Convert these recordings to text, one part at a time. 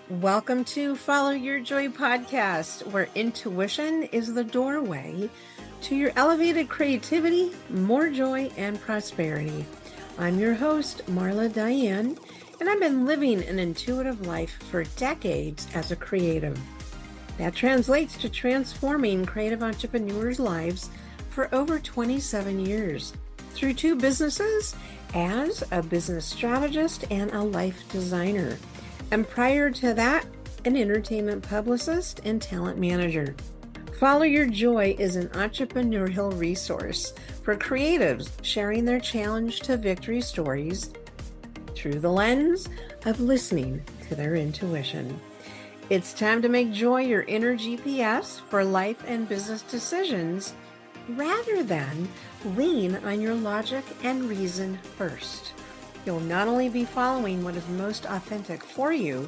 Welcome to Follow Your Joy podcast, where intuition is the doorway to your elevated creativity, more joy, and prosperity. I'm your host, Marla Diane, and I've been living an intuitive life for decades as a creative. That translates to transforming creative entrepreneurs' lives for over 27 years through two businesses as a business strategist and a life designer. And prior to that, an entertainment publicist and talent manager. Follow Your Joy is an entrepreneurial resource for creatives sharing their challenge to victory stories through the lens of listening to their intuition. It's time to make joy your inner GPS for life and business decisions rather than lean on your logic and reason first. You'll not only be following what is most authentic for you,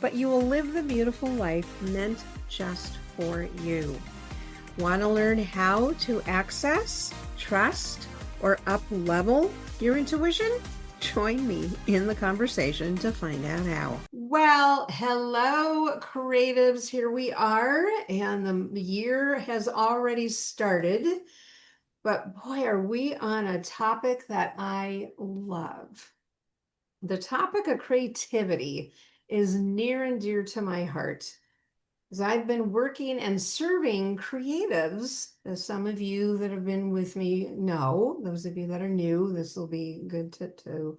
but you will live the beautiful life meant just for you. Want to learn how to access, trust, or up-level your intuition? Join me in the conversation to find out how. Well, hello, creatives. Here we are, and the year has already started. But boy, are we on a topic that I love. The topic of creativity is near and dear to my heart, as I've been working and serving creatives, as some of you that have been with me know. Those of you that are new, this will be good to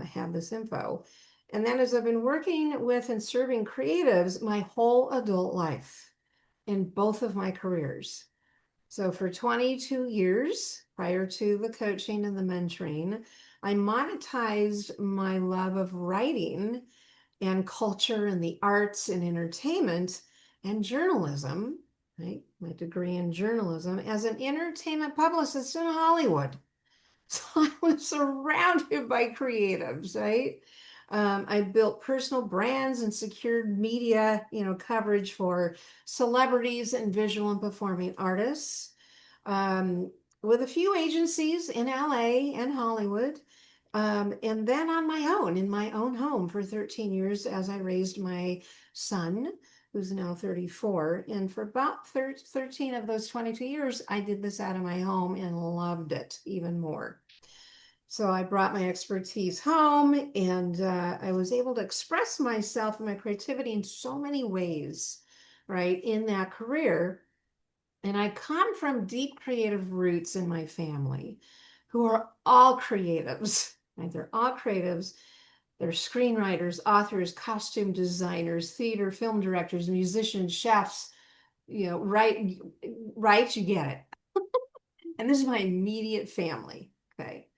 have this info. And then as I've been working with and serving creatives my whole adult life in both of my careers. So for 22 years, prior to the coaching and the mentoring, I monetized my love of writing and culture and the arts and entertainment and journalism, right? My degree in journalism as an entertainment publicist in Hollywood. So I was surrounded by creatives, right? I built personal brands and secured media, coverage for celebrities and visual and performing artists, with a few agencies in LA and Hollywood, and then on my own, in my own home for 13 years as I raised my son, who's now 34. And for about 13 of those 22 years, I did this out of my home and loved it even more. So I brought my expertise home, and I was able to express myself and my creativity in so many ways, right, in that career. And I come from deep creative roots in my family, who are all creatives, right? They're all creatives. They're screenwriters, authors, costume designers, theater, film directors, musicians, chefs, right, you get it. And this is my immediate family, okay?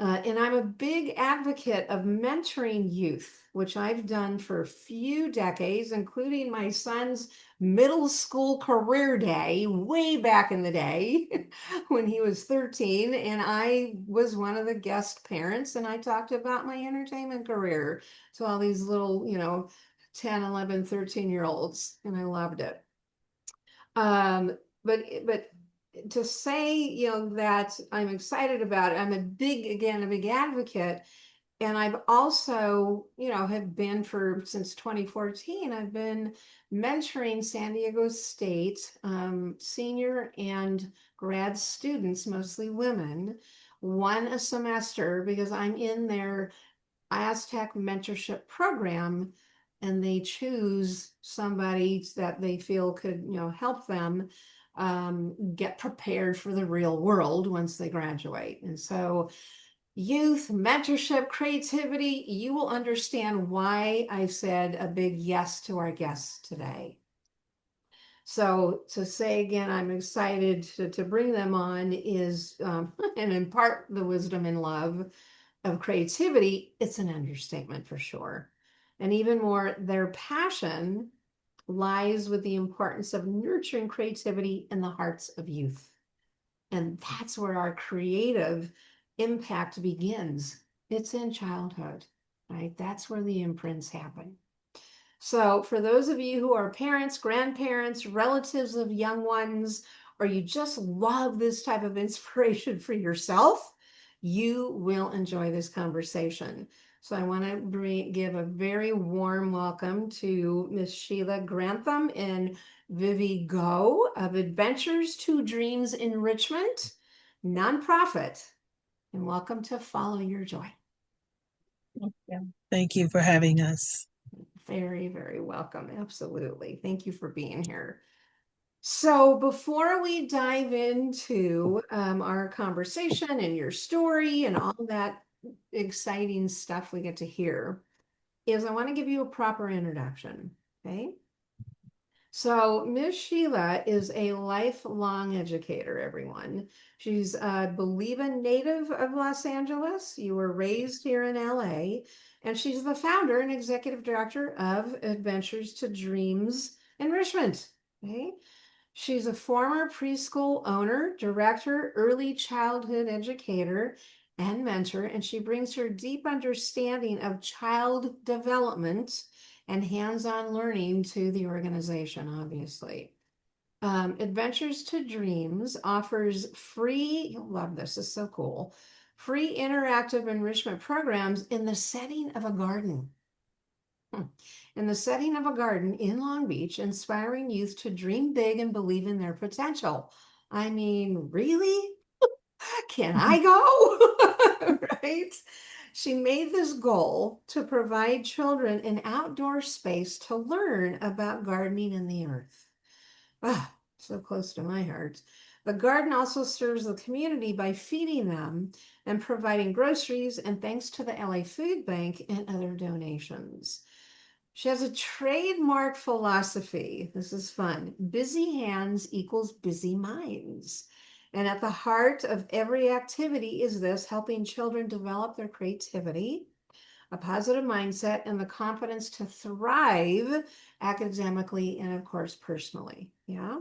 And I'm a big advocate of mentoring youth, which I've done for a few decades, including my son's middle school career day way back in the day when he was 13. And I was one of the guest parents, and I talked about my entertainment career to all these little, 10, 11, 13-year-olds, and I loved it. But to say, that I'm excited about it, I'm a big advocate. And I've also, have been since 2014, I've been mentoring San Diego State senior and grad students, mostly women, one a semester, because I'm in their Aztec mentorship program, and they choose somebody that they feel could, help them get prepared for the real world once they graduate. And so youth, mentorship, creativity, you will understand why I said a big yes to our guests today. So to say again, I'm excited to bring them on is, and impart the wisdom and love of creativity, it's an understatement for sure. And even more, their passion lies with the importance of nurturing creativity in the hearts of youth. And that's where our creative impact begins. It's in childhood, right? That's where the imprints happen. So for those of you who are parents, grandparents, relatives of young ones, or you just love this type of inspiration for yourself, you will enjoy this conversation. So I want to give a very warm welcome to Miss Sheila Grantham and Vivi Goh of Adventures to Dreams Enrichment nonprofit. And welcome to Follow Your Joy. Yeah. Thank you for having us. Very, very welcome. Absolutely. Thank you for being here. So before we dive into our conversation and your story and all that exciting stuff we get to hear, is I want to give you a proper introduction. Okay. So Miss Sheila is a lifelong educator, everyone. She's a Believe-In native of Los Angeles. You were raised here in LA, and she's the founder and executive director of Adventures to Dreams Enrichment. Okay. She's a former preschool owner, director, early childhood educator, and mentor, and she brings her deep understanding of child development and hands-on learning to the organization, obviously. Adventures to Dreams offers free, you'll love this, this is so cool, free interactive enrichment programs in the setting of a garden. In the setting of a garden in Long Beach, inspiring youth to dream big and believe in their potential. I mean, really? Can I go? Right? She made this goal to provide children an outdoor space to learn about gardening and the earth. Ah, so close to my heart. The garden also serves the community by feeding them and providing groceries, and thanks to the LA Food Bank and other donations. She has a trademark philosophy. This is fun. Busy hands equals busy minds. And at the heart of every activity is this, helping children develop their creativity, a positive mindset, and the confidence to thrive academically and, of course, personally. Yeah.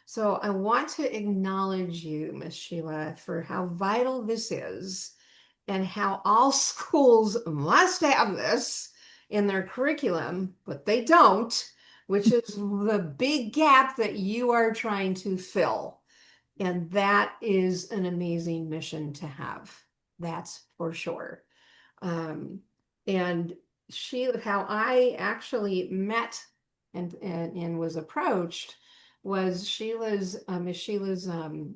So I want to acknowledge you, Miss Sheila, for how vital this is and how all schools must have this in their curriculum, but they don't, which is the big gap that you are trying to fill. And that is an amazing mission to have. That's for sure. Um, and how I actually met and was approached was Sheila's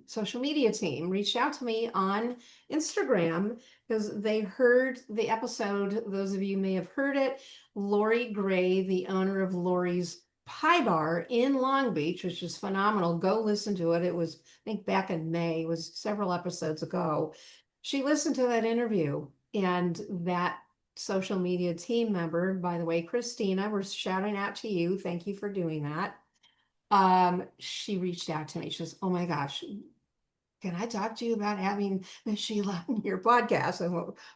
social media team reached out to me on Instagram because they heard the episode. Those of you may have heard it. Lori Gray, the owner of Lori's Pie Bar in Long Beach, which is phenomenal. Go listen to it. It was, I think, back in May. It was several episodes ago. She listened to that interview, and that social media team member, by the way, Christina, we're shouting out to you. Thank you for doing that. She reached out to me. She says, "Oh my gosh, can I talk to you about having Miss Sheila on your podcast?" I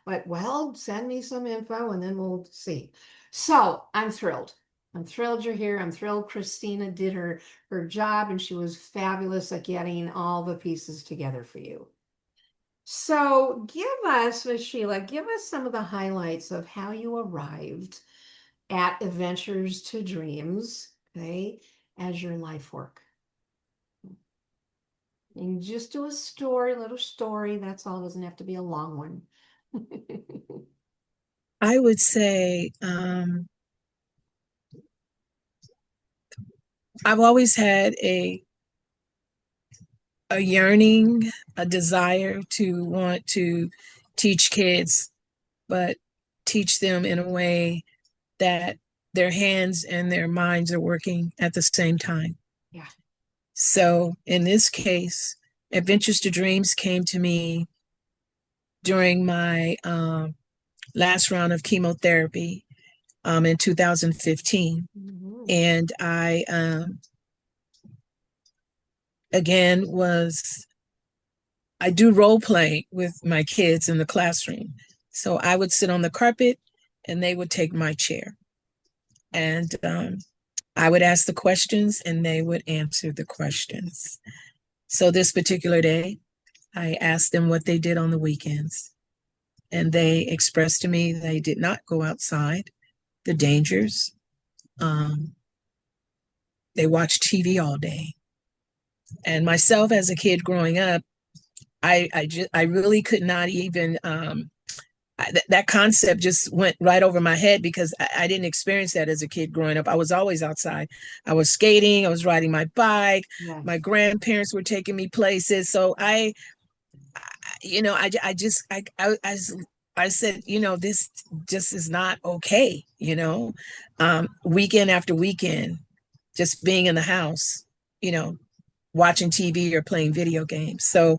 went, well, send me some info and then we'll see. So I'm thrilled. I'm thrilled you're here. I'm thrilled Christina did her job, and she was fabulous at getting all the pieces together for you. So give us, Miss Sheila, give us some of the highlights of how you arrived at Adventures to Dreams, okay, as your life work. And just do a story, little story. That's all. It doesn't have to be a long one. I would say I've always had a yearning, a desire to want to teach kids, but teach them in a way that their hands and their minds are working at the same time. Yeah. So in this case, Adventures to Dreams came to me during my last round of chemotherapy in 2015. Mm-hmm. And I, again, I do role play with my kids in the classroom. So I would sit on the carpet and they would take my chair. And I would ask the questions and they would answer the questions. So this particular day, I asked them what they did on the weekends. And they expressed to me they did not go outside, the dangers. They watched TV all day. And myself as a kid growing up, I really could not even that concept just went right over my head because I didn't experience that as a kid growing up. I was always outside. I was skating, I was riding my bike, my Yes. grandparents were taking me places. So you know, I just, I said, you know, this just is not okay, you know, weekend after weekend, just being in the house, you know, watching TV or playing video games. So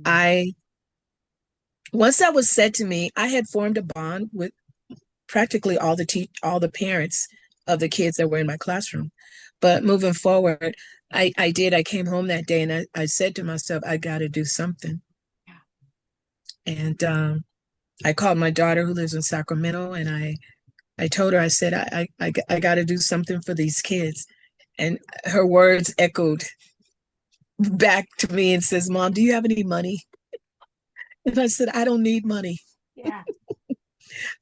I, once that was said to me, I had formed a bond with practically all the parents of the kids that were in my classroom. But moving forward, I came home that day and I said to myself, I got to do something. And I called my daughter who lives in Sacramento and I told her, I said, I got to do something for these kids. And her words echoed back to me and says, Mom, do you have any money? And I said, I don't need money. Yeah.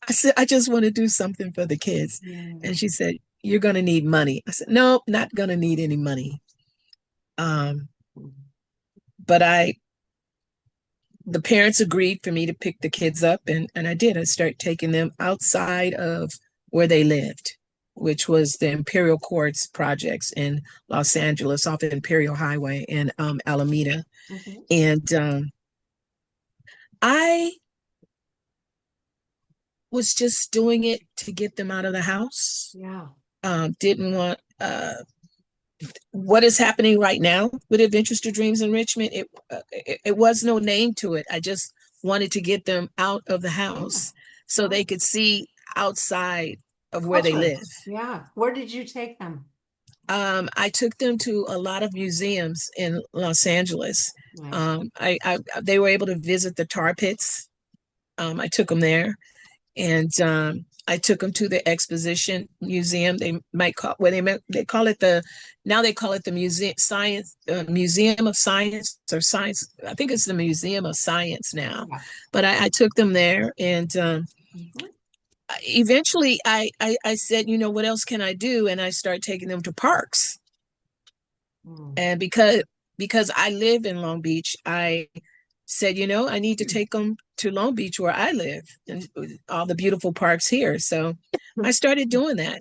I said, I just want to do something for the kids. Yeah. And she said, you're going to need money. I said, no, not going to need any money. Um, but the parents agreed for me to pick the kids up and I did. I started taking them outside of where they lived, which was the Imperial Courts projects in Los Angeles off of Imperial Highway in Alameda. Mhm. And I was just doing it to get them out of the house. Yeah. Didn't want what is happening right now with Adventures to Dreams Enrichment. It was no name to it. I just wanted to get them out of the Yeah. house so Oh, they could see outside of where they culture. live. Yeah. Where did you take them? I took them to a lot of museums in Los Angeles. Nice. They were able to visit the tar pits. I took them there. And I took them to the exposition museum. They might call they call it the now they call it the Museum of Science or Science. I think it's the Museum of Science now. Yeah. But I took them there, and Mhm. eventually I said, you know, what else can I do? And I started taking them to parks. Mm. And because I live in Long Beach, I said, you know, I need to take them to Long Beach where I live and all the beautiful parks here. So I started doing that.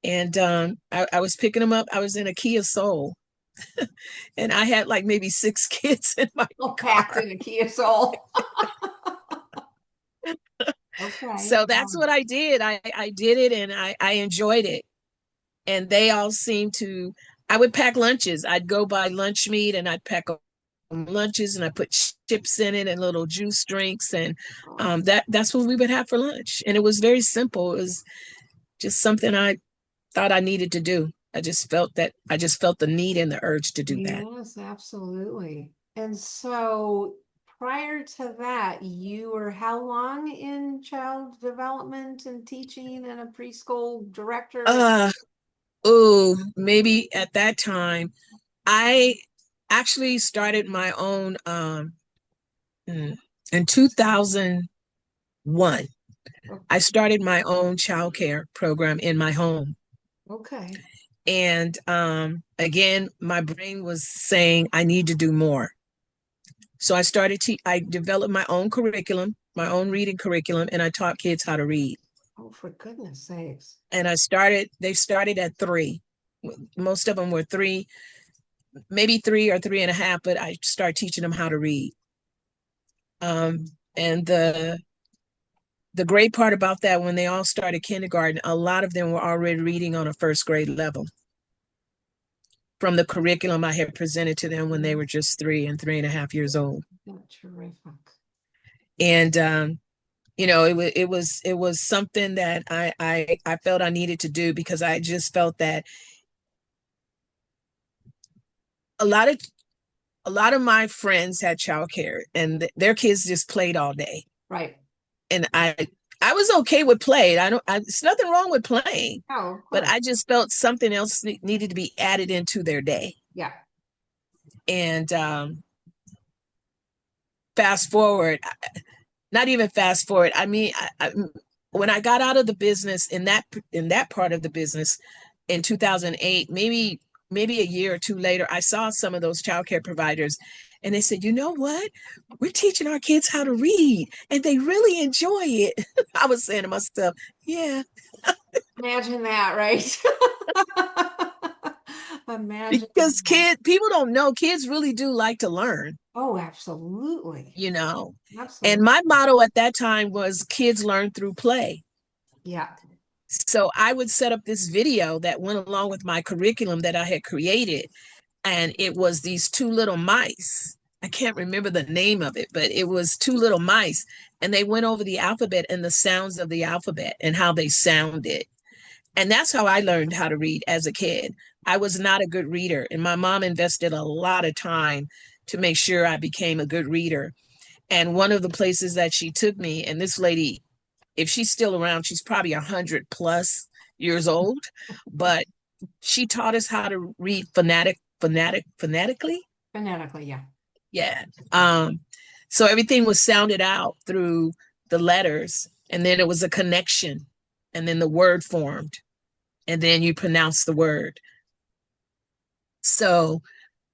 And I was picking them up. I was in a Kia Soul and I had like maybe six kids in my All packed car. in a Kia Soul. Okay. So that's what I did. I did it and I enjoyed it. And they all seemed to, I would pack lunches. I'd go buy lunch meat and I'd pack lunches and I put chips in it and little juice drinks and Oh, that's what we would have for lunch. And it was very simple. It was just something I thought I needed to do. I just felt the need and the urge to do that. yes, absolutely. And so prior to that, you were how long in child development and teaching and a preschool director? Uh oh, maybe at that time I actually started my own in 2001. I started my own childcare program in my home. Okay. And again, my brain was saying I need to do more. So I developed my own curriculum, my own reading curriculum, and I taught kids how to read. Oh, for goodness sakes. And they started at 3. Most of them were 3, maybe 3 or 3.5, but I started teaching them how to read. And the great part about that, when they all started kindergarten, a lot of them were already reading on a first grade level from the curriculum I had presented to them when they were just 3 and 3.5 years old. Oh, terrific. And you know, it was something that I felt I needed to do because I just felt that a lot of a lot of my friends had childcare and their kids just played all day. Right. And I was okay with play. It's nothing wrong with playing, Oh, of but course. I just felt something else needed to be added into their day. Yeah. And fast forward, not even fast forward. I mean, when I got out of the business in that part of the business in 2008, maybe a year or two later, I saw some of those childcare providers, And they said, you know what? We're teaching our kids how to read and they really enjoy it. I was saying to myself, yeah, Imagine that, right? Imagine because that. people don't know kids really do like to learn, Oh, absolutely. you know. And Absolutely. my motto at that time was kids learn through play. Yeah. So I would set up this video that went along with my curriculum that I had created. And it was these two little mice. I can't remember the name of it, but it was two little mice. And they went over the alphabet and the sounds of the alphabet and how they sounded. And that's how I learned how to read as a kid. I was not a good reader, and my mom invested a lot of time to make sure I became a good reader. And one of the places that she took me, and this lady, if she's still around, she's probably 100+ years old, but she taught us how to read phonetically. Phonetically, yeah. Yeah. So everything was sounded out through the letters, and then it was a connection, and then the word formed, and then you pronounce the word. So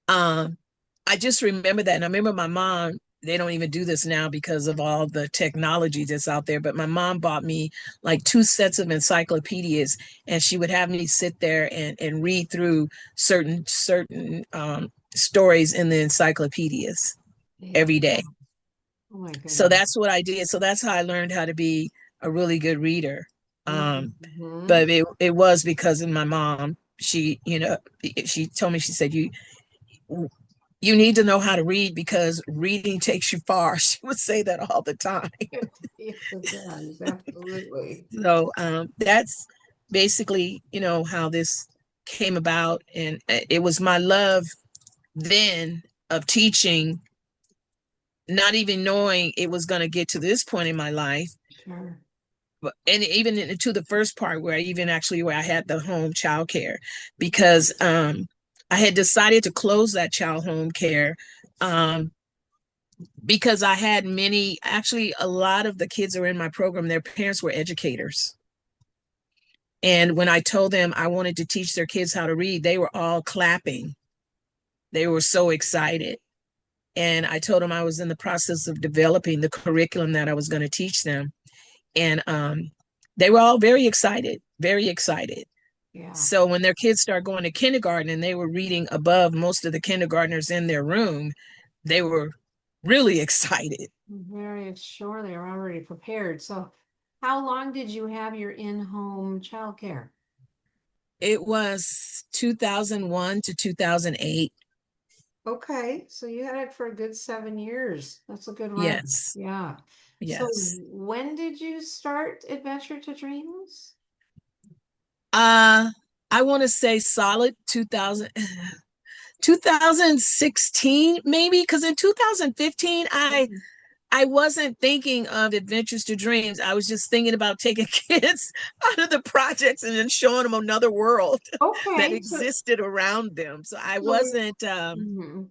um, I just remember that. And I remember my mom, they don't even do this now because of all the technology that's out there, but my mom bought me like 2 sets of encyclopedias, and she would have me sit there and read through certain stories in the encyclopedias Yeah. every day. Oh my So goodness. that's what I did. So that's how I learned how to be a really good reader. Mm-hmm. But it was because of my mom. She, she told me, she said, you need to know how to read because reading takes you far. She would say that all the time. Yes, it does. Absolutely. So that's basically, how this came about. And it was my love then of teaching, not even knowing it was going to get to this point in my life. Sure. And even into the first part where I had the home child care, because I had decided to close that child home care, um, because I had actually a lot of the kids that were in my program, their parents were educators. And when I told them I wanted to teach their kids how to read, they were all clapping. They were so excited. And I told them I was in the process of developing the curriculum that I was going to teach them. And they were all very excited, very excited. Yeah. So when their kids started going to kindergarten and they were reading above most of the kindergartners in their room, they were really excited. Very sure they're already prepared. So, how long did you have your in-home childcare? It was 2001 to 2008. Okay, so you had it for a good 7 years. That's a good run. Yes, Yeah. So, yes. when did you start Adventure to Dreams? Uh, I want to say solid 2000, 2016 maybe, because in 2015 Mhm. I wasn't thinking of Adventures to Dreams. I was just thinking about taking kids out of the projects and then showing them another world that Okay, existed around them. So I so wasn't mhm.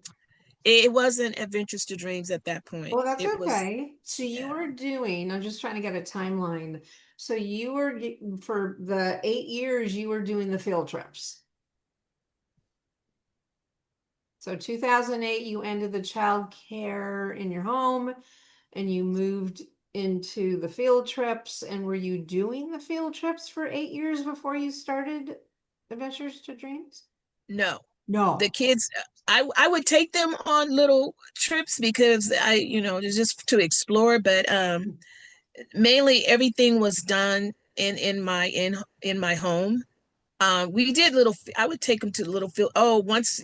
it wasn't Adventures to Dreams at that point. Well, that's It was, okay. So you yeah. were doing, I'm just trying to get a timeline. So you were, for the 8 years, you were doing the field trips. So 2008, you ended the child care in your home and you moved into the field trips. And were you doing the field trips for 8 years before you started Adventures to Dreams? No. The No. kids, I would take them on little trips because just to explore, but mainly everything was done in my home. We did little. I would take them to the little field. Oh, once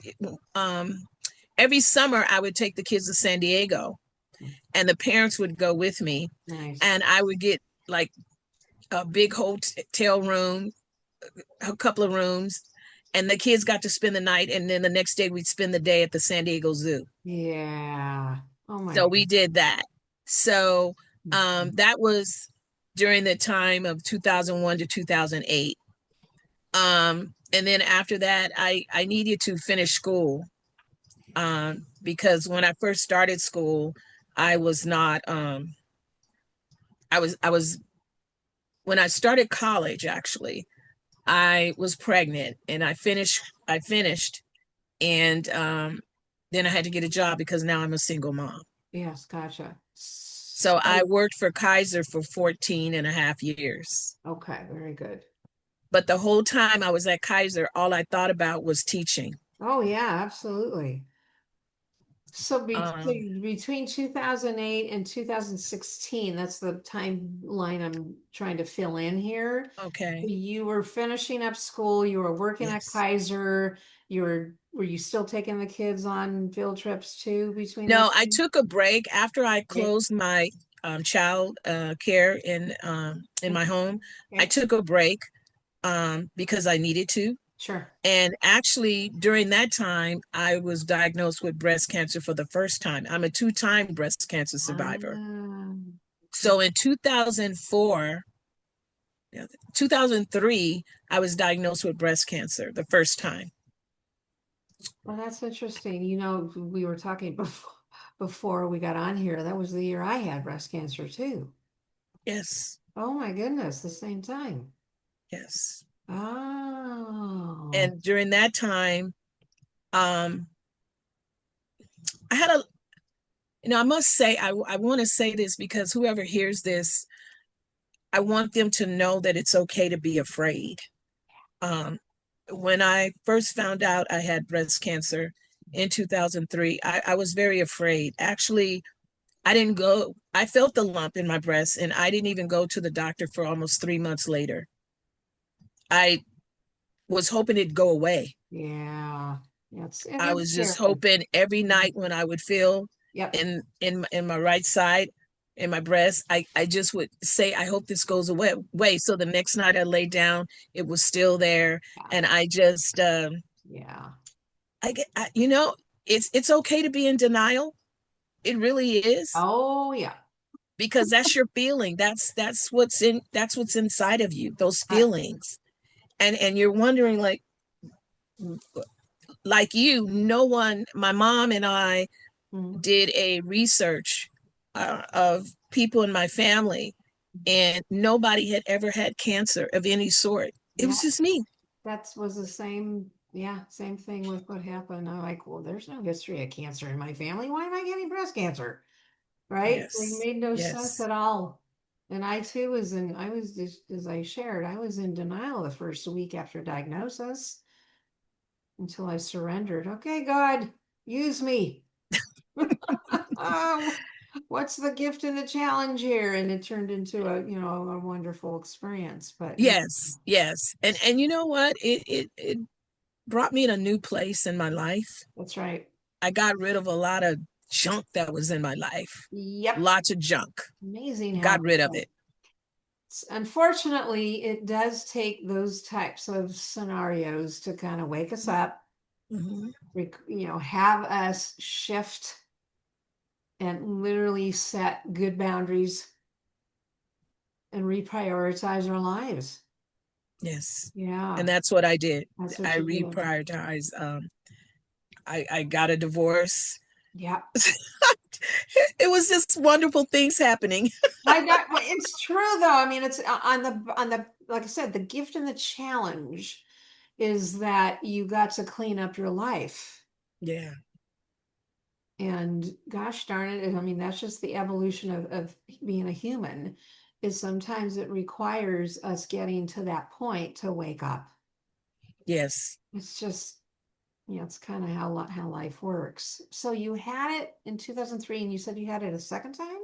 every summer, I would take the kids to San Diego, and the parents would go with me, Nice. and I would get like a big hotel room, a couple of rooms, and the kids got to spend the night, and then the next day we'd spend the day at the San Diego Zoo. Yeah. Oh my So we did that. So God. that was during the time of 2001 to 2008. And then after that, I needed to finish school, because when I first started school, I was not. I was when I started college. Actually, I was pregnant, and I finished, and Then I had to get a job because now I'm a single mom. Yes, gotcha. So I worked for Kaiser for 14 and a half years. Okay, very good. But the whole time I was at Kaiser, all I thought about was teaching. Oh yeah, absolutely. So Um, between 2008 and 2016, that's the timeline I'm trying to fill in here. okay. You were finishing up school, you were working at Yes. Kaiser, were you still taking the kids on field trips too between that No, I time? took a break after I Okay. closed my child care in my home. I Okay. took a break because I needed to. Sure. And actually, during that time, I was diagnosed with breast cancer for the first time. I'm a two-time breast cancer survivor. Ah, So in 2004, 2003, I was diagnosed with breast cancer the first time. well, that's interesting. You know, we were talking before we got on here. That was the year I had breast cancer too. Yes, Oh my goodness, the same time. yes. Oh, And during that time, um, I had a, I must say, I want to say this because whoever hears this, I want them to know that it's okay to be afraid. Um, when I first found out I had breast cancer in 2003, I was very afraid. Actually, I didn't go, I felt the lump in my breast and I didn't even go to the doctor for almost 3 months later. I was hoping it'd go away. yeah. I It's was just scary. hoping every Mhm. night when I would feel Yep. in my right side, in my breast, I just would say, I hope this goes away. So the next night I laid down, it was still there. Yeah. And I just Yeah. I get it's okay to be in denial. It really is, Oh, yeah. because that's your feeling. That's what's inside of you, those I, feelings. And you're wondering, like you, no one, my mom and I mm, did a research of people in my family, and nobody had ever had cancer of any sort. It yeah. was just me. That was the same. Yeah. Same thing with what happened. I'm like, well, there's no history of cancer in my family. Why am I getting breast cancer? Right? It Yes, made no sense yes, at all. And I too I was just, as I shared, I was in denial the first week after diagnosis until I surrendered. Okay, God, use me. Oh, what's the gift and the challenge here? And it turned into a wonderful experience. But yeah, yes. And you know what? It brought me in a new place in my life. that's right. I got rid of a lot of junk that was in my life. Yep. Lots of junk. Amazing how Got that rid of goes. it. Unfortunately, it does take those types of scenarios to kind of wake us up, Mhm. have us shift and literally set good boundaries and reprioritize our lives. Yes. Yeah, And that's what I did. that's what I you did. reprioritized. I got a divorce. Yeah. It was just wonderful things happening. Well, it's true though. I mean, it's on the like I said, the gift and the challenge is that you got to clean up your life. Yeah. And gosh darn it, I mean, that's just the evolution of being a human, is sometimes it requires us getting to that point to wake up. Yes. It's just, it's kind of how life works. So you had it in 2003 and you said you had it a second time?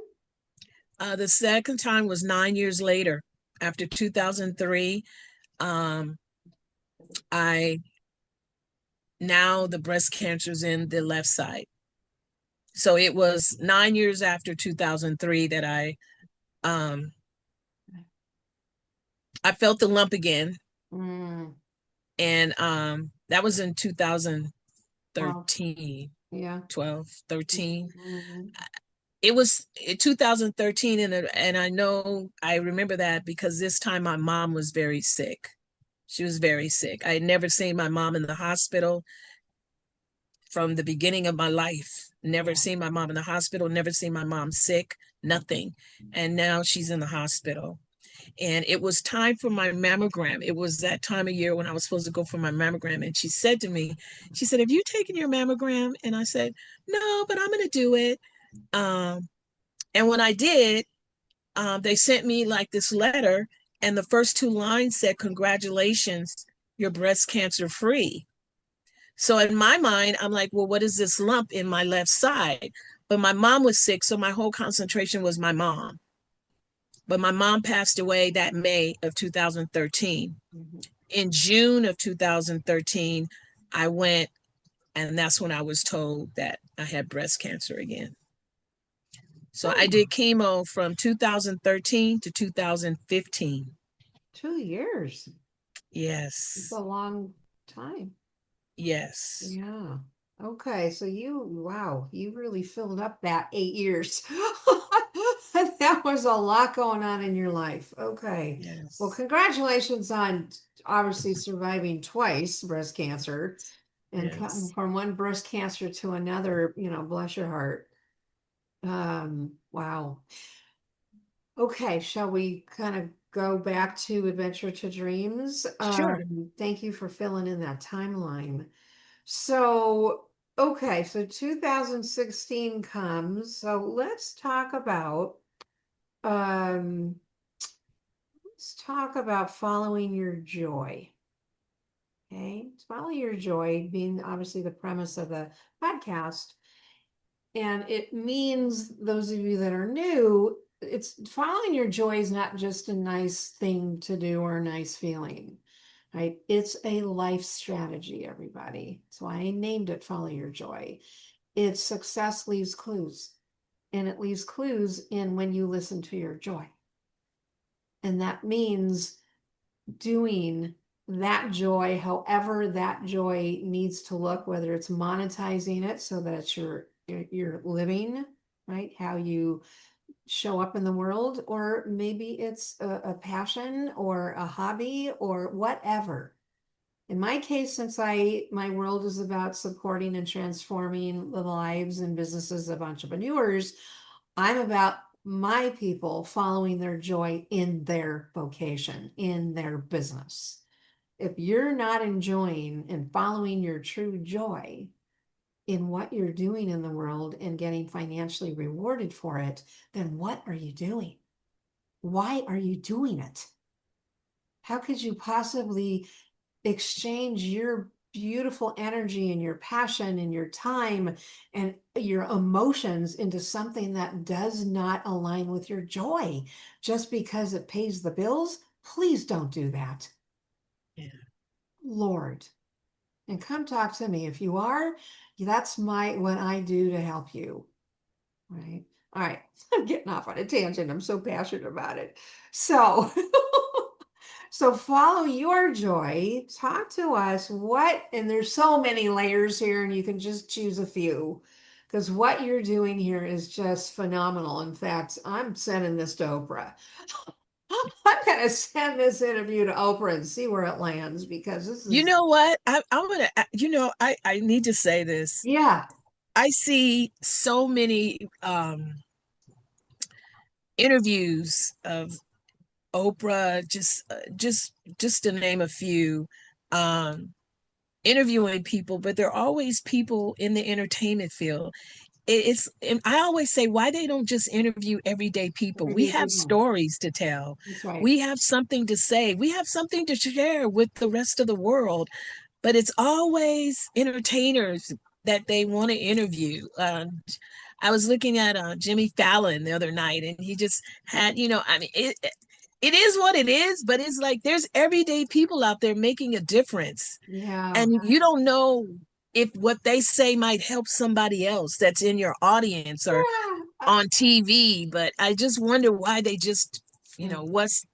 The second time was 9 years later, after 2003. Um, I Now the breast cancer's in the left side. So it was 9 years after 2003 that I felt the lump again, Mm, and that was in 12. 2013, Yeah. 12, 13. Mhm. It was in 2013, and I remember that because this time my mom was very sick. She was very sick. I had never seen my mom in the hospital from the beginning of my life. Never Yeah. seen my mom in the hospital, never seen my mom sick, nothing. And now she's in the hospital. And it was time for my mammogram. It was that time of year when I was supposed to go for my mammogram. And she said to me, she said, "Have you taken your mammogram?" And I said, "No, but I'm going to do it." Um, and when I did, they sent me like this letter, and the first two lines said, "Congratulations, you're breast cancer free." So in my mind, I'm like, well, what is this lump in my left side? But my mom was sick, so my whole concentration was my mom. But my mom passed away that May of 2013. Mm-hmm. In June of 2013, I went, and that's when I was told that I had breast cancer again. So I Oh, did chemo from 2013 to 2015. 2 years. It's a Yes. long time. Yes. Yeah. Okay. So wow, you really filled up that 8 years. That was a lot going on in your life. Okay. Well, Yes. congratulations on obviously surviving twice breast cancer and coming Yes. from one breast cancer to another, bless your heart. Wow. Okay, shall we kind of go back to Adventure to Dreams? Sure. Thank you for filling in that timeline. So, okay, so 2016 comes. So um let's talk about following your joy. Okay, follow your joy being obviously the premise of the podcast. And it means those of you that are new, it's following your joy is not just a nice thing to do or a nice feeling, right? It's a life strategy, everybody. That's why I named it Follow Your Joy. It's success leaves clues, and it leaves clues in when you listen to your joy. And that means doing that joy, however that joy needs to look, whether it's monetizing it so that it's your living, right? How you show up in the world, or maybe it's a passion or a hobby or whatever. In my case, since my world is about supporting and transforming the lives and businesses of entrepreneurs, I'm about my people following their joy in their vocation, in their business. If you're not enjoying and following your true joy in what you're doing in the world and getting financially rewarded for it, then what are you doing? Why are you doing it? How could you possibly exchange your beautiful energy and your passion and your time and your emotions into something that does not align with your joy just because it pays the bills? Please don't do that. Yeah. Lord. And come talk to me. If you are, that's what I do to help you. Right. All right. I'm getting off on a tangent. I'm so passionate about it. So so follow your joy. Talk to us. And there's so many layers here, and you can just choose a few because what you're doing here is just phenomenal. In fact, I'm sending this to Oprah. I'm going to send this interview to Oprah and see where it lands because this You is, know what? I'm gonna, I need to say this. yeah, I see so many interviews of Oprah, just to name a few, um, interviewing people, but there are always people in the entertainment field. It's, and I always say, why they don't just interview everyday people? We everyday have people. stories to tell. That's right. We have something to say. We have something to share with the rest of the world. But it's always entertainers that they want to interview. I was looking at Jimmy Fallon the other night, and he just had, I mean, it is what it is, but it's like there's everyday people out there making a difference, Yeah. and you don't know if what they say might help somebody else that's in your audience or Yeah. on TV. But I just wonder why they just, Yeah. what's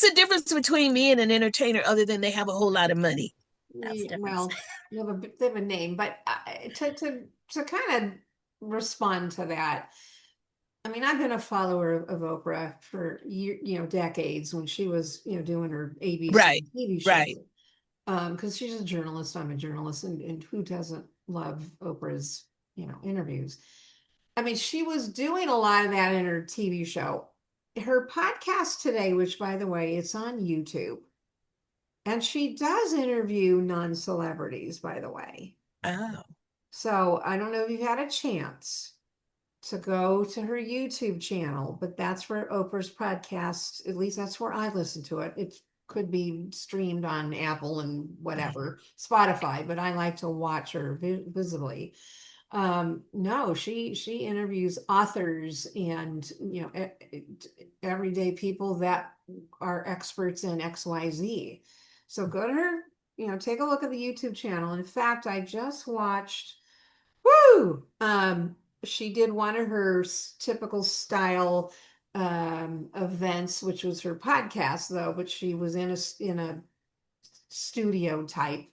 the difference between me and an entertainer other than they have a whole lot of money? That's the difference. Well, they have a name, but to kind of respond to that, I mean, I've been a follower of Oprah for decades when she was, doing her ABC Right, TV show. right. Because she's a journalist, I'm a journalist, and who doesn't love Oprah's, interviews? I mean, she was doing a lot of that in her TV show. her podcast today, which by the way, it's on YouTube, and she does interview non-celebrities, by the way. Oh, So I don't know if you've had a chance to go to her YouTube channel, but that's where Oprah's podcast, at least that's where I listen to it. It could be streamed on Apple and whatever, Spotify, but I like to watch her visibly. No, she interviews authors and everyday people that are experts in XYZ. So go to her, take a look at the YouTube channel. In fact, I just watched, woo! She did one of her typical style events, which was her podcast though, but she was in a studio type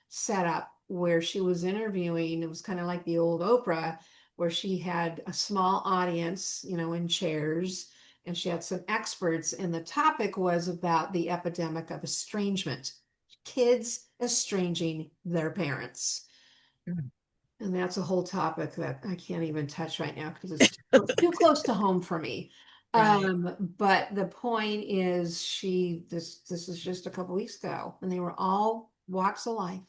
setup where she was interviewing. It was kind of like the old Oprah, where she had a small audience, in chairs, and she had some experts. And the topic was about the epidemic of estrangement, kids estranging their parents. mm, And that's a whole topic that I can't even touch right now because it's too close to home for me. right. But the point is this is just a couple weeks ago, and they were all walks of life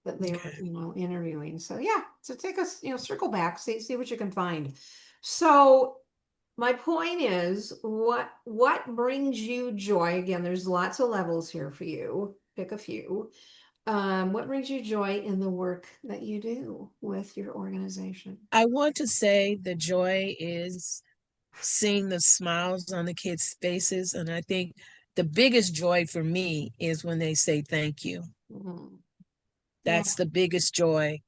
that they were, Okay. interviewing. So yeah, so take us, circle back, see what you can find. So my point is, what brings you joy? Again, there's lots of levels here for you. Pick a few. What brings you joy in the work that you do with your organization? I want to say the joy is seeing the smiles on the kids' faces. And I think the biggest joy for me is when they say thank you. Mhm. Yeah. That's the biggest joy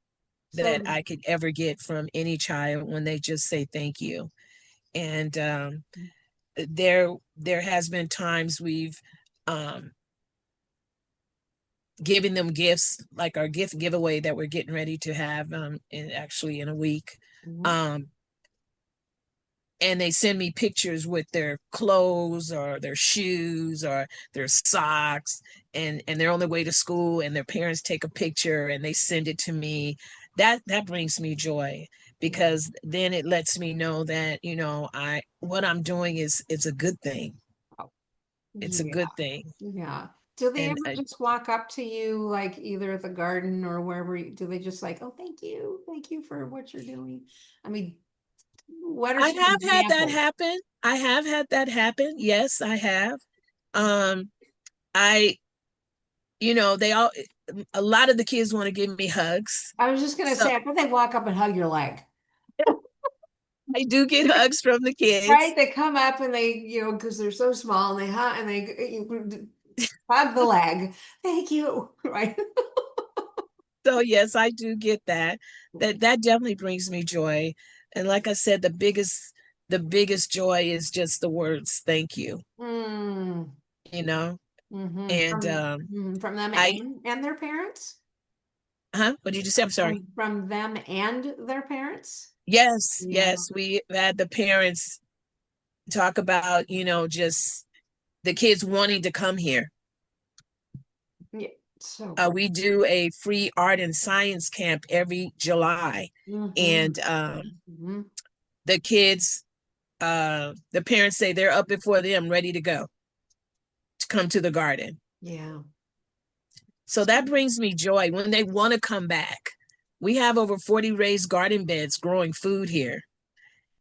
that So, I could ever get from any child when they just say thank you. And there has been times we've um, given them gifts, like our gift giveaway that we're getting ready to have in a week. mhm. Um, and they send me pictures with their clothes or their shoes or their socks, and they're on their way to school, and their parents take a picture and they send it to me. That brings me joy, Yeah. because then it lets me know that I what I'm doing is a good thing. It's a Yeah. good thing. Yeah. Do they And ever just walk up to you, like either at the garden or wherever? Do they just like, oh, thank you for what you're doing? I mean, what are I some have had that examples? happen. I have had that happen. Yes, I have. um I they all a lot of the kids want to give me hugs. I was just gonna So say, I bet they walk up and hug your leg. I do get hugs from the Right? kids. They come up and they, because they're so small, and they hug and they hug the leg. Thank you. Right? So yes, I do get that. That definitely brings me joy. And like I said, the biggest joy is just the words thank you, Mm, you know. hmm. And From them I and their parents? huh? What did you say? I'm sorry. From them and their parents? Yes, Yeah. yes. We had the parents talk about, just the kids wanting to come here. Yeah. So great. We do a free art and science camp every July. Hmm. And Hmm. the kids, the parents say they're up before them, ready to go to come to the garden. Yeah. So that brings me joy when they want to come back. We have over 40 raised garden beds growing food here.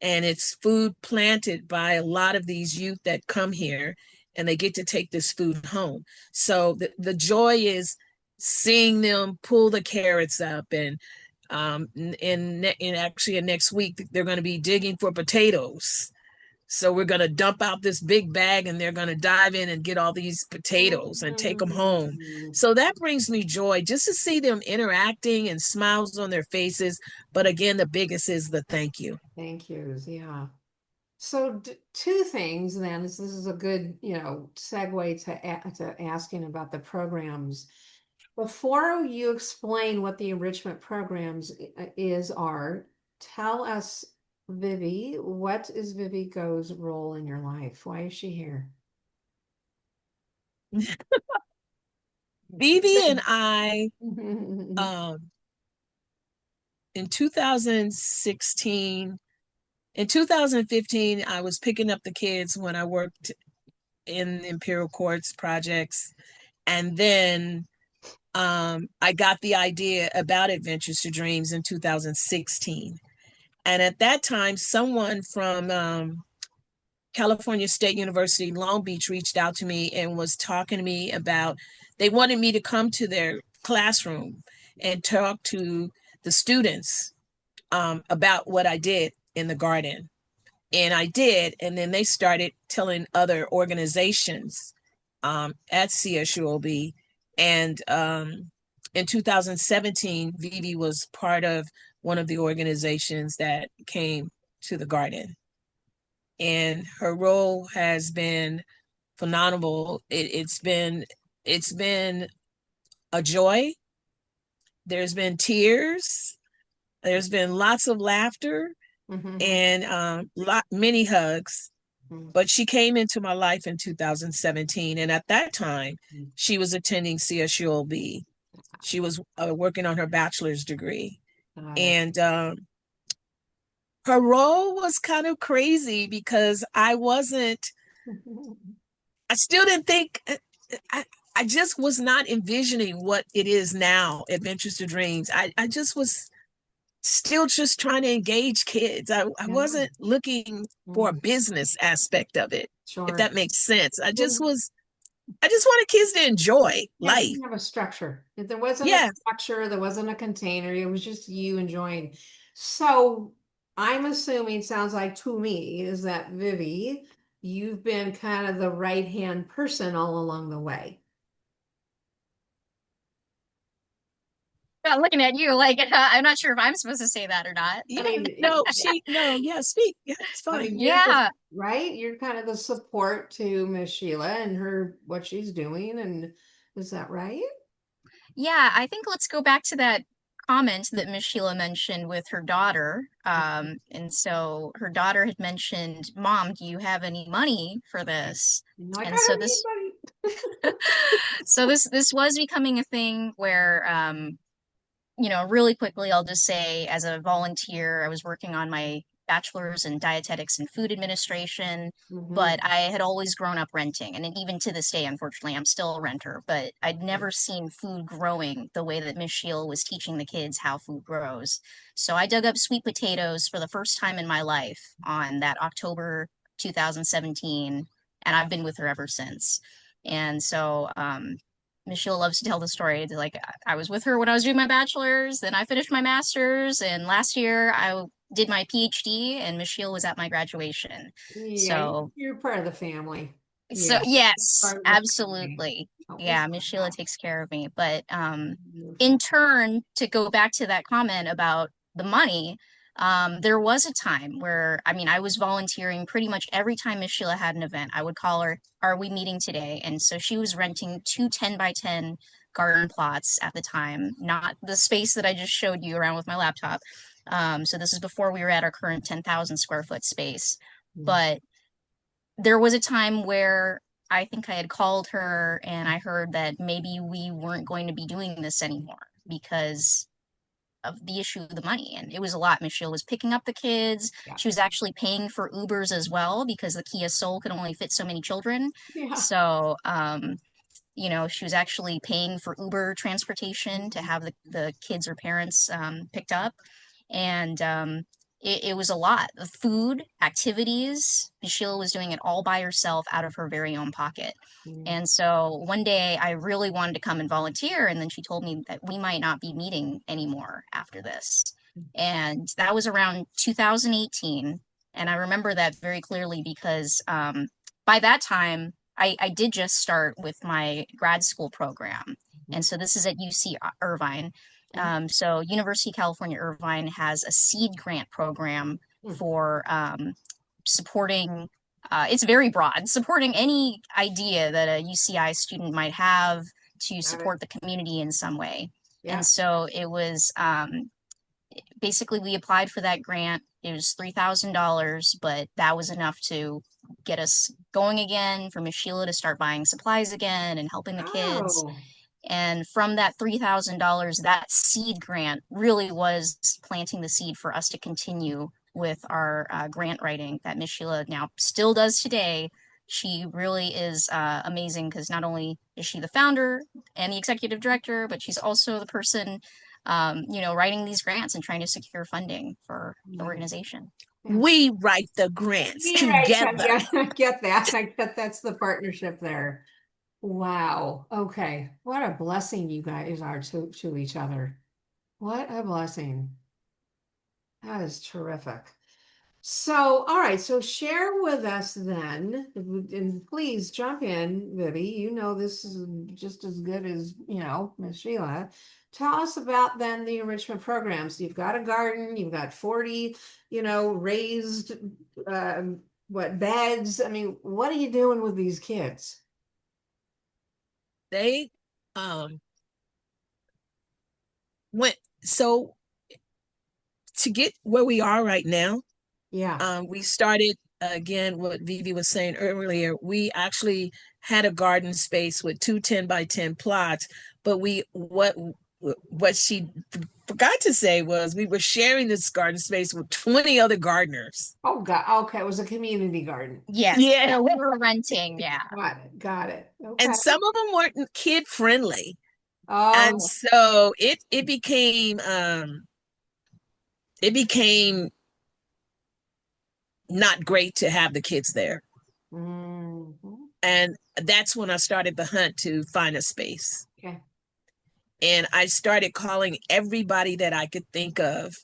And it's food planted by a lot of these youth that come here, and they get to take this food home. So the joy is seeing them pull the carrots up, and actually in next week they're going to be digging for potatoes. So we're going to dump out this big bag, and they're going to dive in and get all these potatoes and take them home. Mm. So that brings me joy just to see them interacting and smiles on their faces. But again, the biggest is the thank you. Thank yous. Yeah. So two things then. This is a good, segue to asking about the programs. Before you explain what the enrichment programs are, tell us, Vivi, what is Vivi Goh's role in your life? Why is she here? Vivi and I, um, in 2016, In 2015, I was picking up the kids when I worked in Imperial Courts projects. And then I got the idea about Adventures to Dreams in 2016. And at that time, someone from California State University, Long Beach, reached out to me and was talking to me about, they wanted me to come to their classroom and talk to the students about what I did in the garden. And I did. And then they started telling other organizations at CSUOB. And in 2017, Vivi was part of one of the organizations that came to the garden. And her role has been phenomenal. It's been a joy. There's been tears. There's been lots of laughter and many hugs. But she came into my life in 2017. And at that time, she was attending CSULB. She was working on her bachelor's degree. And her role was kind of crazy because I still didn't think, I just was not envisioning what it is now, Adventures to Dreams. I just was still just trying to engage kids. I wasn't looking for a business aspect of it, if that makes sense. I just wanted kids to enjoy life. You didn't have a structure. If there wasn't a structure, there wasn't a container, it was just you enjoying. So I'm assuming, sounds like to me, is that Vivi, you've been kind of the right-hand person all along the way. I'm looking at you like I'm not sure if I'm supposed to say that or not. Yeah, speak. Yeah, it's fine. I mean, Yeah. right? You're kind of the support to Miss Sheila and her what she's doing, and is that right? Yeah, I think let's go back to that comment that Miss Sheila mentioned with her daughter. And so her daughter had mentioned, Mom, do you have any money for this? Like, And I so don't this need money. so this was becoming a thing where really quickly, I'll just say as a volunteer, I was working on my bachelor's in dietetics and food administration, but I had always grown up renting. And even to this day, unfortunately, I'm still a renter, but I'd never seen food growing the way that Miss Sheila was teaching the kids how food grows. So I dug up sweet potatoes for the first time in my life on that October 2017, and I've been with her ever since. And so Michelle loves to tell the story. Like, I was with her when I was doing my bachelor's, then I finished my master's, and last year I did my PhD, and Michelle was at my graduation. Yeah, So, you're part of the family. so Yeah, yes, part of the family. absolutely. Oh, Yeah, Miss Sheila takes care of me. But in beautiful. turn, to go back to that comment about the money, there was a time where, I mean, I was volunteering pretty much every time Miss Sheila had an event. I would call her, "Are we meeting today?" And so she was renting two 10 by 10 garden plots at the time, not the space that I just showed you around with my laptop. So this is before we were at our current 10,000 square foot space. But there was a time where I think I had called her and I heard that maybe we weren't going to be doing this anymore because of the issue of the money. And it was a lot. Michelle was picking up the kids. Yeah. She was actually paying for Ubers as well because the Kia Soul could only fit so many children. Yeah. So, she was actually paying for Uber transportation to have the kids or parents picked up. And it was a lot of food, activities. Sheila was doing it all by herself out of her very own pocket. And so one day I really wanted to come and volunteer. And then she told me that we might not be meeting anymore after this. And that was around 2018. And I remember that very clearly because by that time, I did just start with my grad school program. And so this is at UC Irvine. So University of California, Irvine has a seed grant program for supporting, it's very broad, supporting any idea that a UCI student might have to support the community in some way. Yeah. And so it was basically we applied for that grant. It was $3,000, but that was enough to get us going again, for Miss Sheila to start buying supplies again and helping the kids. And from that $3,000, that seed grant really was planting the seed for us to continue with our grant writing that Miss Sheila now still does today. She really is amazing because not only is she the founder and the executive director, but she's also the person, writing these grants and trying to secure funding for the organization. We write the grants together. Yeah, I get that. I get that's the partnership there. Wow. Okay. What a blessing you guys are to each other. What a blessing. That is terrific. So, all right. So share with us then, and please jump in, Vivi. You know this is just as good as, Miss Sheila. Tell us about then the enrichment programs. You've got a garden, you've got 40, raised beds. I mean, what are you doing with these kids? They went so to get where we are right now. Yeah. We started again what Vivi was saying earlier. We actually had a garden space with 2 10-by-10 plots, but what she forgot to say was we were sharing this garden space with 20 other gardeners. Oh God. Okay. It was a community garden. Yes. Yeah. We were renting. Yeah. Got it. Okay. And some of them weren't kid friendly. Oh. And so it became not great to have the kids there. Mm-hmm. And that's when I started the hunt to find a space. Okay. And I started calling everybody that I could think of.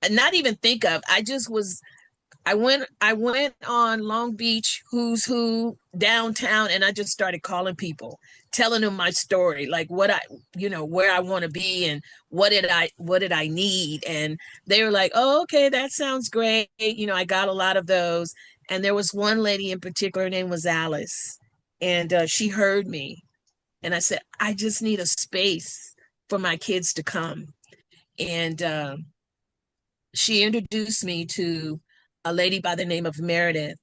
Not even think of. I went on Long Beach, Who's Who, downtown, and I just started calling people, telling them my story, like where I want to be and what did I need. And they were like, oh, okay, that sounds great. I got a lot of those. And there was one lady in particular, her name was Alice. And she heard me. And I said, I just need a space for my kids to come. And she introduced me to a lady by the name of Meredith.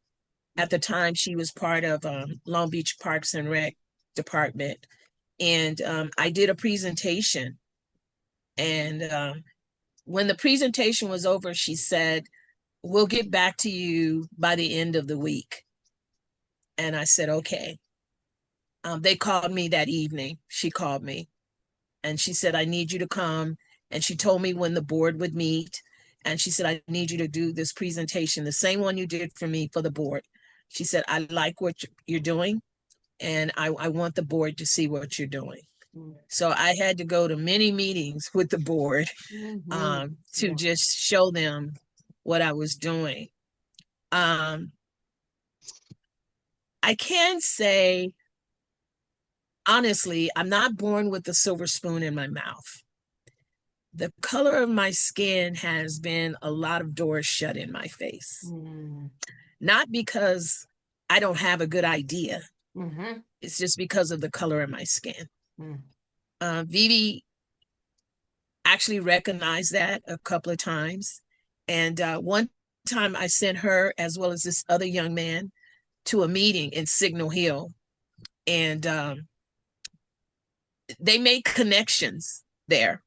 At the time, she was part of Long Beach Parks and Rec department. And I did a presentation. And when the presentation was over, she said, we'll get back to you by the end of the week. And I said, okay. They called me that evening. She called me and she said, I need you to come. And she told me when the board would meet. And she said, I need you to do this presentation, the same one you did for me for the board. She said, I like what you're doing. And I want the board to see what you're doing. Mm-hmm. So I had to go to many meetings with the board to just show them what I was doing. I can say, honestly, I'm not born with a silver spoon in my mouth. The color of my skin has been a lot of doors shut in my face. Not because I don't have a good idea. Mm-hmm. It's just because of the color of my skin. Vivi actually recognized that a couple of times. And one time I sent her, as well as this other young man, to a meeting in Signal Hill. And they made connections there.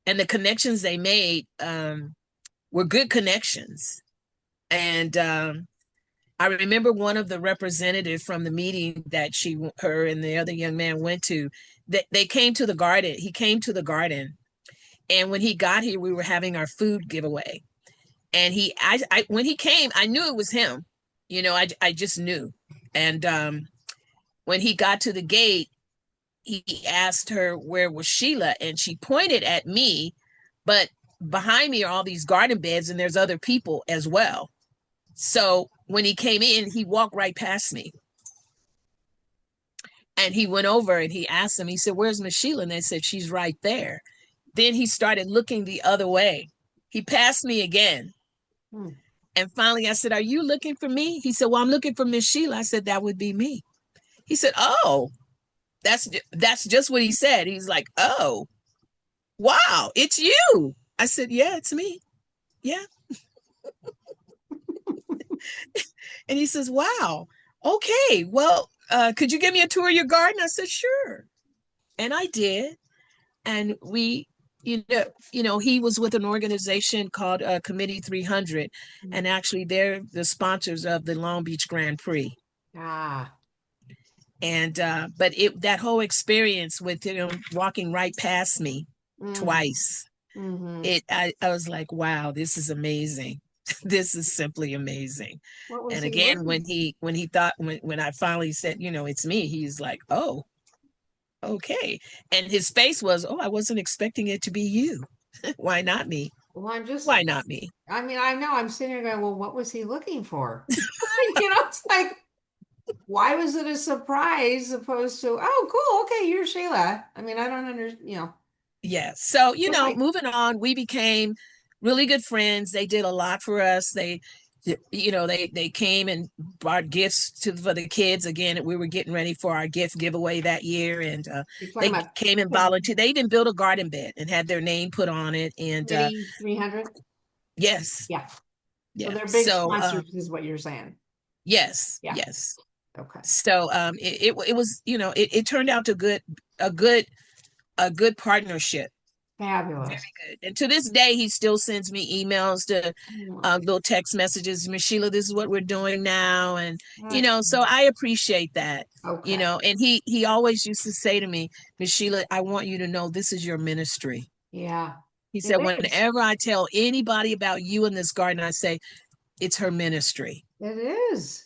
And the connections they made were good connections. And I remember one of the representatives from the meeting that her and the other young man went to, they came to the garden. He came to the garden. And when he got here, we were having our food giveaway. And when he came, I knew it was him. I just knew. And when he got to the gate, he asked her where was Sheila, and she pointed at me, but behind me are all these garden beds and there's other people as well. So when he came in, he walked right past me. And he went over and he asked them, he said, where's Miss Sheila? And they said, she's right there. Then he started looking the other way. He passed me again. And finally I said, are you looking for me? He said, well, I'm looking for Miss Sheila. I said, that would be me. He said, oh, that's just what he said. He's like, oh, wow, it's you. I said, yeah, it's me. Yeah. And he says, wow, okay, well, could you give me a tour of your garden? I said, sure. And I did. And we he was with an organization called Committee 300, Mm. and actually they're the sponsors of the Long Beach Grand Prix. Ah. And but that whole experience with him walking right past me Mm. twice, Mm-hmm. I was like, wow, this is amazing. This is simply amazing. What was And he again, looking? when I finally said, it's me, he's like, oh, okay. And his face was, oh, I wasn't expecting it to be you. Why not me? Well, Why not me? I mean, I know I'm sitting here going, well, what was he looking for? It's like, why was it a surprise opposed to, oh, cool, okay, you're Sheila. I mean, I don't understand. Yeah. So, Okay. moving on, we became really good friends. They did a lot for us. They came and brought gifts for the kids. Again, we were getting ready for our gift giveaway that year, and You're talking they about came and volunteered. They even built a garden bed and had their name put on it. And Committee 300? yes, Yeah. So yeah. they're big So sponsors, is what you're saying. yes, Yeah. yes. Okay. So it was, it turned out to a good a good partnership. Very Fabulous. good. And to this day, he still sends me emails to Oh, little text messages. Miss Sheila, this is what we're doing now. And, that's so I appreciate that, okay. and he always used to say to me, Miss Sheila, I want you to know this is your ministry. Yeah, He it said, is. whenever I tell anybody about you in this garden, I say, it's her ministry. It is.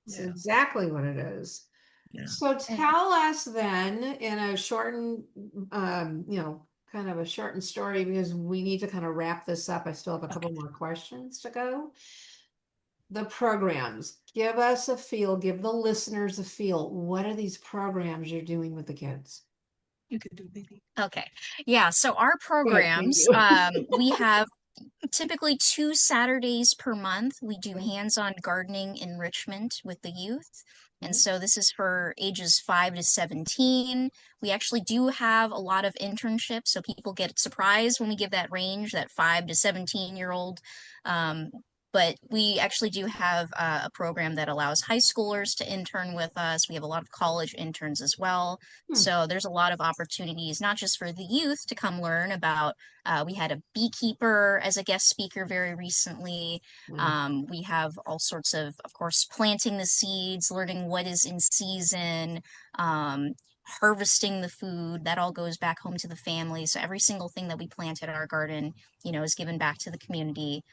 It's Yeah. exactly what it is. Yeah. So tell us then in a shortened, kind of a shortened story because we need to kind of wrap this up. I still have a couple more questions to go. The programs, give us a feel, give the listeners a feel. What are these programs you're doing with the kids? You could do Vivi. Okay. Yeah. So our Good, thank programs, you. we have typically 2 Saturdays per month. We do hands-on gardening enrichment with the youth. And so this is for ages 5 to 17. We actually do have a lot of internships, so people get surprised when we give that range, that 5 to 17-year-old. But we actually do have a program that allows high schoolers to intern with us. We have a lot of college interns as well. Hmm. So there's a lot of opportunities, not just for the youth to come learn about. We had a beekeeper as a guest speaker very recently. Wow. We have all sorts of course, planting the seeds, learning what is in season, harvesting the food. That all goes back home to the family. So every single thing that we plant at our garden, is given back to the community.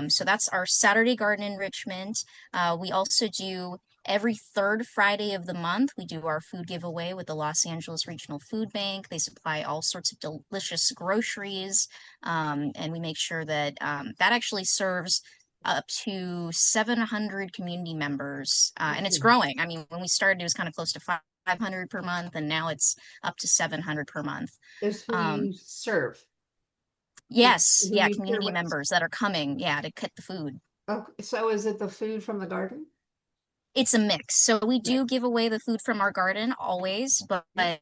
So that's our Saturday garden enrichment. We also do every third Friday of the month, we do our food giveaway with the Los Angeles Regional Food Bank. They supply all sorts of delicious groceries, and we make sure that that actually serves up to 700 community members, and it's growing. I mean, when we started, it was kind of close to 500 per month, and now it's up to 700 per month. Is who Um, you serve. yes, Who yeah, you serve community with. members that are coming, yeah, to cook the food. Okay, so is it the food from the garden? It's a mix. So we Right. do give away the food from our garden always, but Yeah.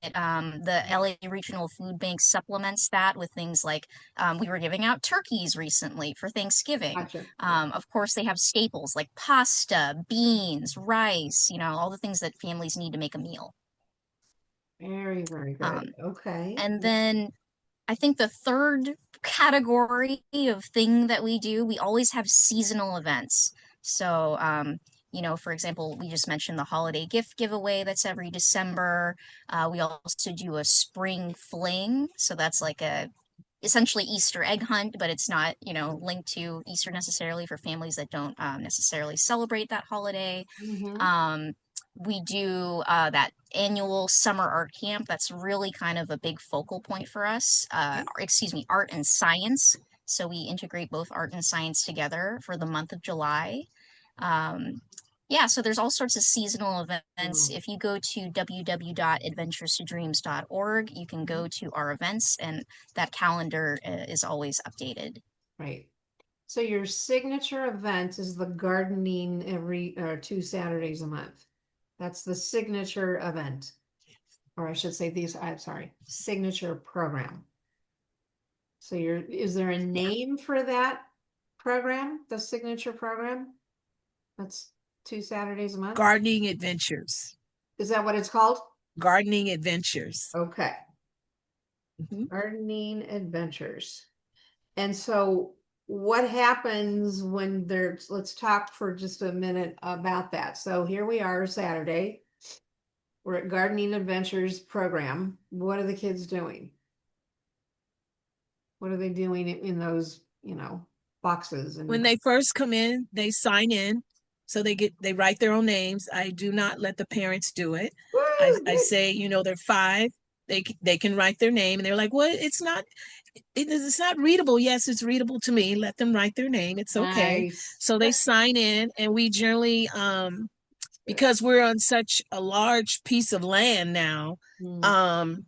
the LA Regional Food Bank supplements that with things like we were giving out turkeys recently for Thanksgiving. Gotcha. Yeah. Of course, they have staples like pasta, beans, rice, all the things that families need to make a meal. Very, very Um, good. Okay. and then I think the third category of thing that we do, we always have seasonal events. So, for example, we just mentioned the holiday gift giveaway that's every December. We also do a spring fling. So that's like essentially Easter egg hunt, but it's not, linked to Easter necessarily for families that don't necessarily celebrate that holiday. Mm-hmm. Um, we do that annual summer art camp. That's really kind of a big focal point for us. Excuse me, art and science. So we integrate both art and science together for the month of July. Um, yeah, so there's all sorts of seasonal events. Mm-hmm. If you go to www.adventurestodreams.org, you can go to our events, and that calendar is always updated. Right. So your signature event is the gardening every 2 Saturdays a month. That's the signature event. Or I should say I'm sorry, signature program. So is there a name for that program, the signature program? That's 2 Saturdays a month? Gardening adventures. Is that what it's called? Gardening adventures. Okay. Mhm. Gardening adventures. And so what happens when there's, let's talk for just a minute about that. So here we are Saturday. We're at Gardening Adventures program. What are the kids doing? What are they doing in those, boxes When and they first come in, they sign in. So they write their own names. I do not let the parents do it. I Woo! say, they're 5. They can write their name, and they're like, "Well, it's not readable." Yes, it's readable to me. Let them write their name. It's okay. Nice. So they sign in, and we generally because we're on such a large piece of land now, Mm, um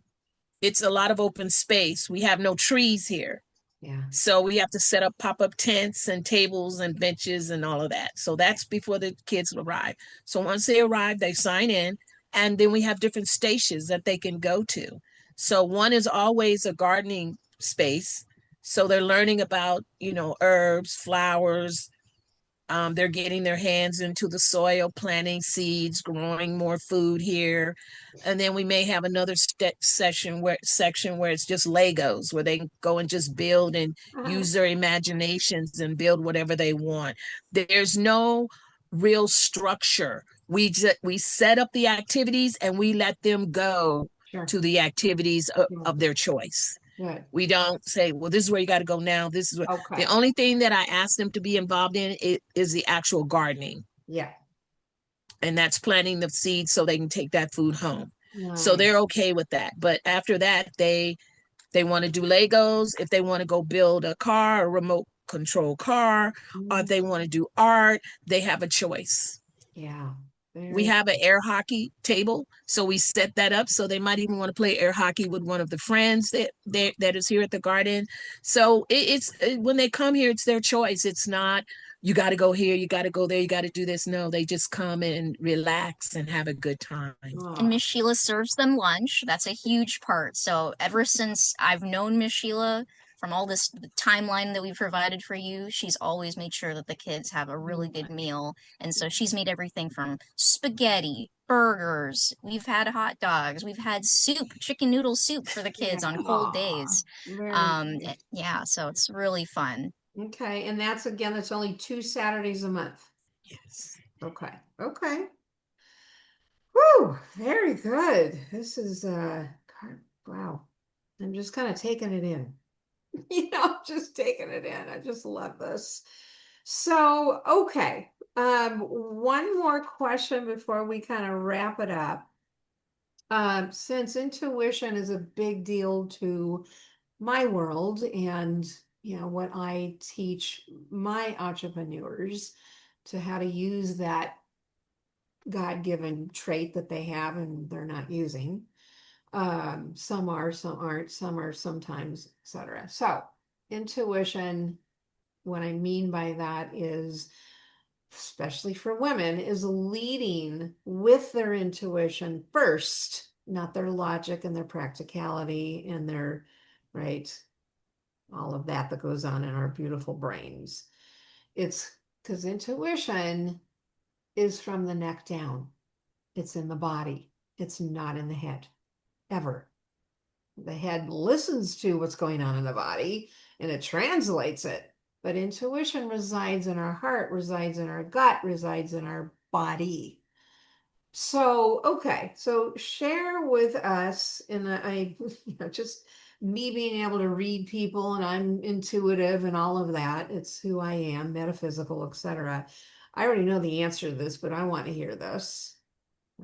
it's a lot of open space. We have no trees here. yeah. So we have to set up pop-up tents and tables and benches and all of that. So that's before the kids arrive. So once they arrive, they sign in, and then we have different stations that they can go to. So one is always a gardening space. So they're learning about, herbs, flowers, they're getting their hands into the soil, planting seeds, growing more food here. And then we may have another section where it's just Legos, where they can go and just build and use their imaginations and build whatever they want. There's no real structure. We set up the activities and we let them go Sure. to the activities Yeah. of their choice. Good. We don't say, well, this is where you got to go now. This is where the Okay. only thing that I ask them to be involved in is the actual gardening. Yeah. And that's planting the seeds so they can take that food home. So Nice. they're okay with that. But after that, they want to do Legos. If they want to go build a car, a remote control car, or if Mm, they want to do art, they have a choice. yeah. We Very. have an air hockey table, so we set that up so they might even want to play air hockey with one of the friends that is here at the garden. So when they come here, it's their choice. It's not, you got to go here, you got to go there, you got to do this. No, they just come and relax and have a good time. And Oh, Miss Sheila serves them lunch. That's a huge part. So ever since I've known Miss Sheila, from all this timeline that we've provided for you, she's always made sure that the kids have a really good lunch. meal. And so she's made everything from spaghetti, burgers, we've had hot dogs, we've had soup, chicken noodle soup for the Yeah. kids on cold Aw, days. very nice. Yeah, so it's really fun. Okay. And that's only 2 Saturdays a month. Yes. Okay. Okay. Whew, very good. This is wow. I'm just kind of taking it in. Just taking it in. I just love this. So, okay. One more question before we kind of wrap it up. Since intuition is a big deal to my world and what I teach my entrepreneurs to how to use that God-given trait that they have and they're not using. Some are, some aren't, some are sometimes, etc. So, intuition, what I mean by that is, especially for women, is leading with their intuition first, not their logic and their practicality and their, right, all of that goes on in our beautiful brains. It's because intuition is from the neck down. It's in the body. It's not in the head, ever. The head listens to what's going on in the body and it translates it. But intuition resides in our heart, resides in our gut, resides in our body. So, okay. So share with us, and just me being able to read people and I'm intuitive and all of that. It's who I am, metaphysical, etc. I already know the answer to this, but I want to hear this.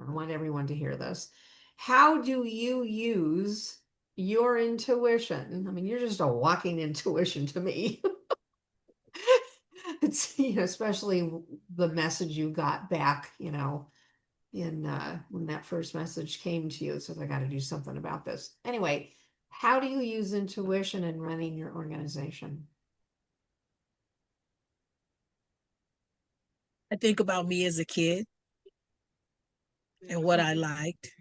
I want everyone to hear this. How do you use your intuition? I mean, you're just a walking intuition to me. It's, especially the message you got back, in when that first message came to you, it says, I got to do something about this. Anyway, how do you use intuition in running your organization? I think about me as a kid and what I liked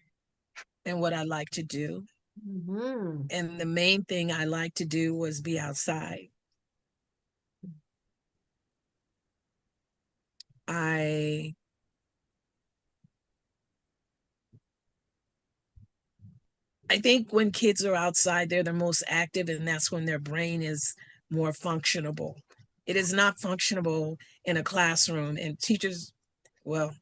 and what I like to do. Mm-hmm. And the main thing I like to do was be outside. I I think when kids are outside, they're the most active, and that's when their brain is more functionable. It is not functionable in a classroom, and teachers, well,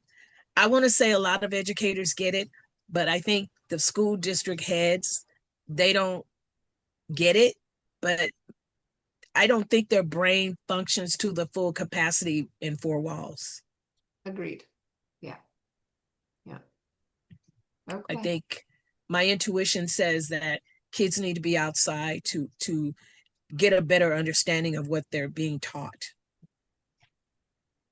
I want to say a lot of educators get it, but I think the school district heads, they don't get it, but I don't think their brain functions to the full capacity in four walls. Agreed. Yeah. Yeah. I Okay. think my intuition says that kids need to be outside to get a better understanding of what they're being taught.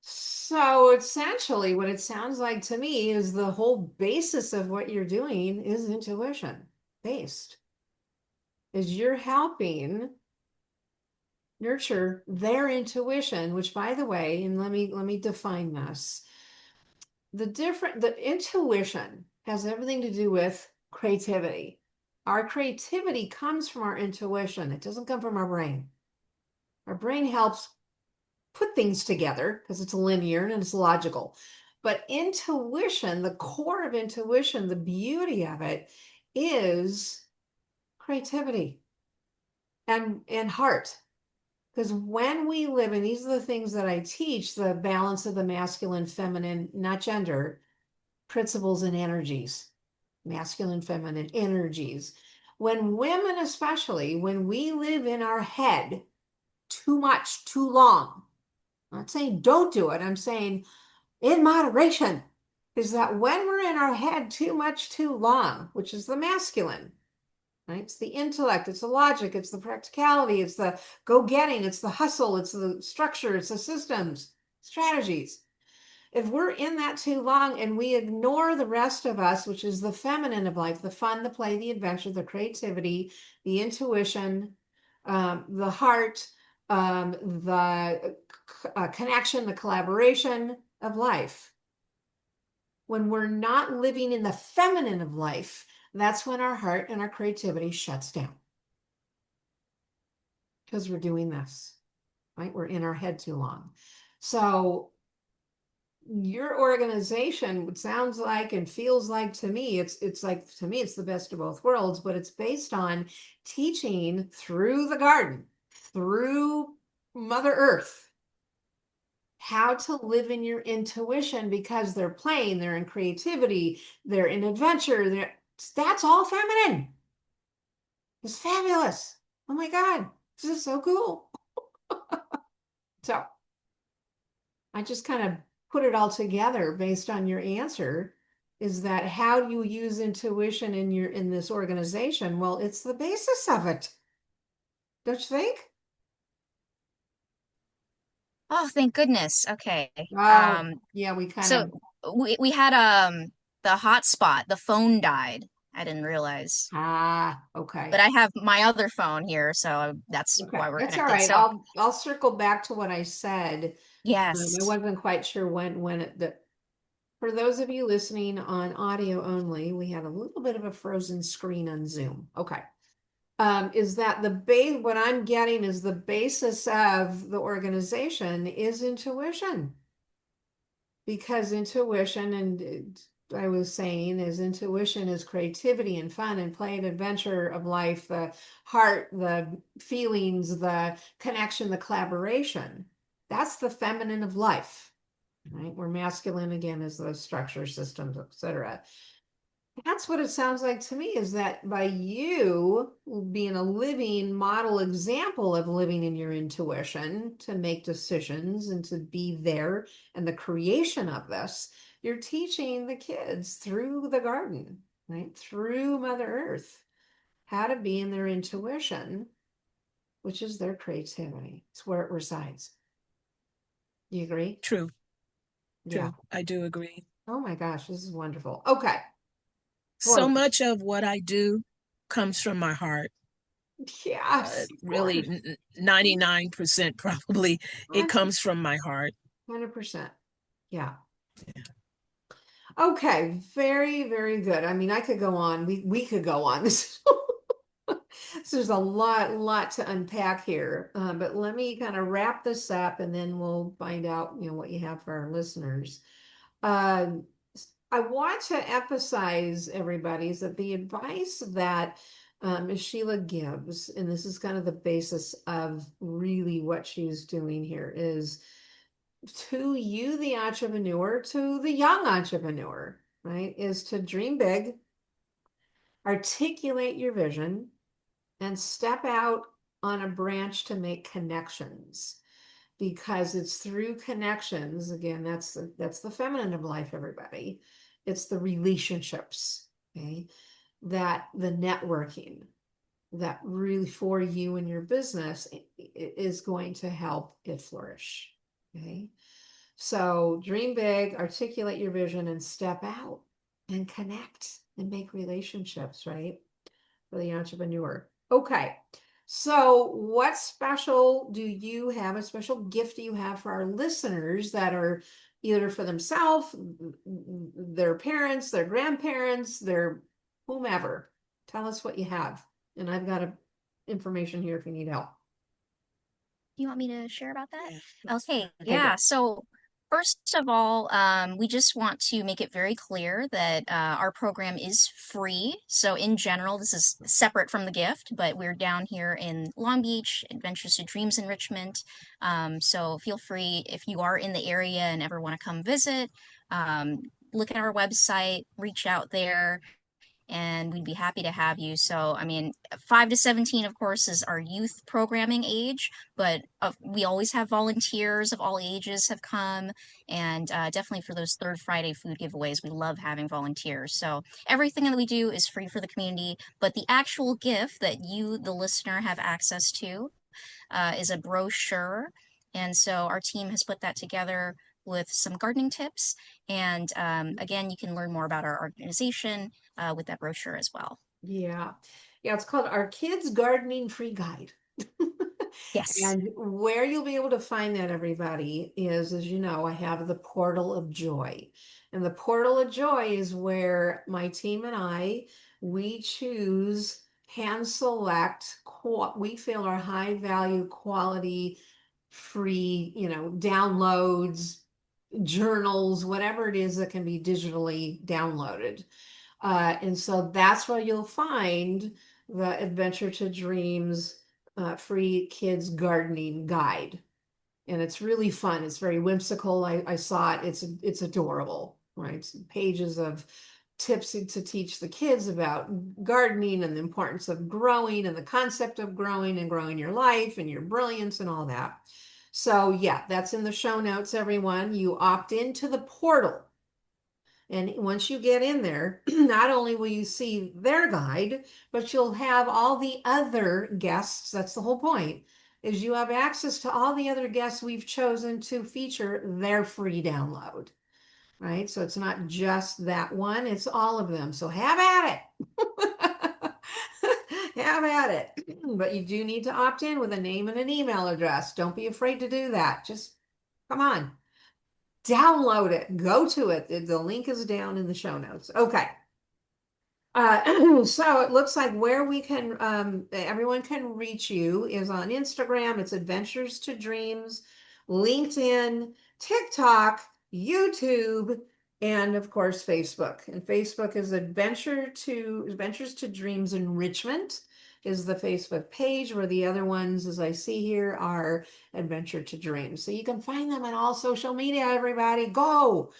So essentially, what it sounds like to me is the whole basis of what you're doing is intuition based. Is you're helping nurture their intuition, which by the way, and let me define this. The intuition has everything to do with creativity. Our creativity comes from our intuition. It doesn't come from our brain. Our brain helps put things together because it's linear and it's logical. But intuition, the core of intuition, the beauty of it is creativity and heart. Because when we live, and these are the things that I teach, the balance of the masculine, feminine, not gender, principles and energies, masculine, feminine energies. When women, especially, when we live in our head too much, too long, I'm not saying don't do it, I'm saying in moderation, is that when we're in our head too much, too long, which is the masculine, right? It's the intellect, it's the logic, it's the practicality, it's the go-getting, it's the hustle, it's the structure, it's the systems, strategies. If we're in that too long and we ignore the rest of us, which is the feminine of life, the fun, the play, the adventure, the creativity, the intuition, the heart, the connection, the collaboration of life. When we're not living in the feminine of life, that's when our heart and our creativity shuts down. Because we're doing this, right? We're in our head too long. So your organization, it sounds like and feels like to me, it's like to me, it's the best of both worlds, but it's based on teaching through the garden, through Mother Earth, how to live in your intuition because they're playing, they're in creativity, they're in adventure, that's all feminine. It's fabulous. Oh my God, this is so cool. So I just kind of put it all together based on your answer. Is that how do you use intuition in this organization? Well, it's the basis of it. Don't you think? Oh, thank goodness. Okay. Oh, yeah, we kind So of, we had the hotspot, the phone died. I didn't realize. okay. But I have my other phone here, so that's Okay, why we're that's all connected. right. So, I'll circle back to what I said. I yes. wasn't quite sure when for those of you listening on audio only, we had a little bit of a frozen screen on Zoom. Okay. Is that the base? What I'm getting is the basis of the organization is intuition. Because intuition, and I was saying, is intuition is creativity and fun and play and adventure of life, the heart, the feelings, the connection, the collaboration. That's the feminine of life, right? Where masculine again is the structure, systems, etc. That's what it sounds like to me, is that by you being a living model example of living in your intuition to make decisions and to be there and the creation of this, you're teaching the kids through the garden, right? Through Mother Earth, how to be in their intuition, which is their creativity. It's where it resides. Do you agree? True, Yeah. true. I do agree. Oh my gosh, this is wonderful. Okay. So Boy, much of what I do comes from my heart. yes, of Really, course. 99% probably, it comes from my heart. 100%. Yeah. Okay. Very, very good. I mean, I could go on. We could go on. There's a lot to unpack here. But let me kind of wrap this up and then we'll find out, what you have for our listeners. Uh, I want to emphasize, everybody, is that the advice that Ms. Sheila gives, and this is kind of the basis of really what she's doing here, is to you, the entrepreneur, to the young entrepreneur, right, is to dream big, articulate your vision, and step out on a branch to make connections. Because it's through connections, again, that's the feminine of life, everybody. It's the relationships, okay, that the networking that really for you and your business is going to help it flourish. Okay. So dream big, articulate your vision, and step out and connect and make relationships, right? For the entrepreneur. Okay. So what special do you have, a special gift do you have for our listeners that are either for themselves, their parents, their grandparents, their whomever? Tell us what you have. And I've got information here if you need help. You want me to share about that? Yeah. Okay, Okay, yeah. good. So first of all, we just want to make it very clear that our program is free. So in general, this is separate from the gift, but we're down here in Long Beach, Adventures to Dreams Enrichment. So feel free if you are in the area and ever want to come visit. Look at our website, reach out there, and we'd be happy to have you. So, I mean, 5 to 17, of course, is our youth programming age, but we always have volunteers of all ages have come, and definitely for those third Friday food giveaways, we love having volunteers. So, everything that we do is free for the community, but the actual gift that you, the listener, have access to is a brochure. And so our team has put that together with some gardening tips. And again, you can learn more about our organization with that brochure as well. Yeah. Yeah, it's called Our Kids Gardening Free Guide. Yes. And where you'll be able to find that, everybody, is, as you know, I have the Portal of Joy. And the Portal of Joy is where my team and we choose, hand select, we feel are high value, quality, free, downloads, journals, whatever it is that can be digitally downloaded. And so that's where you'll find the Adventure to Dreams free kids gardening guide. And it's really fun. It's very whimsical. I saw it. It's adorable, right? Pages of tips to teach the kids about gardening and the importance of growing and the concept of growing and growing your life and your brilliance and all that. So yeah, that's in the show notes, everyone. You opt into the portal. And once you get in there, not only will you see their guide, but you'll have all the other guests. That's the whole point, is you have access to all the other guests we've chosen to feature their free download, right? So it's not just that one, it's all of them. So have at it. Have at it. But you do need to opt in with a name and an email address. Don't be afraid to do that. Just come on. Download it. Go to it. The link is down in the show notes. Okay. So it looks like where we can, everyone can reach you is on Instagram. It's Adventures to Dreams, LinkedIn, TikTok, YouTube, and of course Facebook. And Facebook is Adventures to Dreams Enrichment is the Facebook page, where the other ones, as I see here, are Adventure to Dreams. So you can find them on all social media, everybody. Go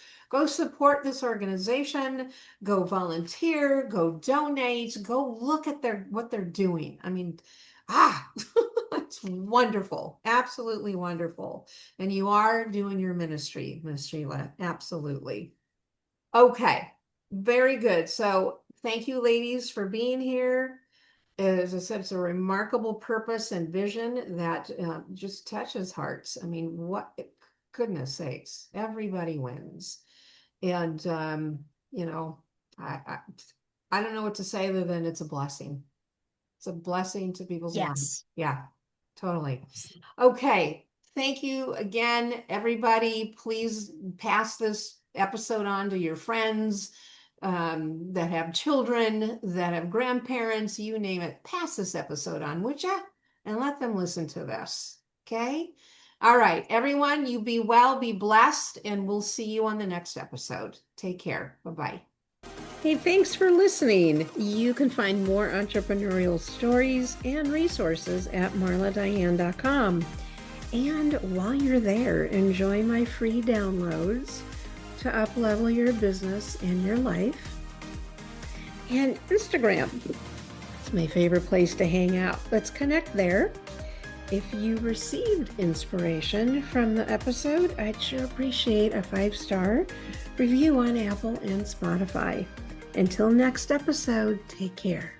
support this organization, go volunteer, go donate, go look at what they're doing. I mean, it's wonderful, absolutely wonderful. And you are doing your ministry, Miss Sheila, absolutely. Okay, very good. So thank you, ladies, for being here. As I said, it's a remarkable purpose and vision that just touches hearts. I mean, goodness sakes, everybody wins. And, you know, I, I, I don't know what to say other than it's a blessing. It's a blessing to people's lives. Yes. Yeah, totally. Okay. Thank you again, everybody. Please pass this episode on to your friends that have children, that have grandparents, you name it. Pass this episode on, would you? And let them listen to this. Okay. All right, everyone, you be well, be blessed, and we'll see you on the next episode. Take care. Bye-bye. Hey, thanks for listening. You can find more entrepreneurial stories and resources at marladiane.com. And while you're there, enjoy my free downloads to up-level your business and your life. And Instagram. It's my favorite place to hang out. Let's connect there. If you received inspiration from the episode, I'd sure appreciate a 5-star review on Apple and Spotify. Until next episode, take care.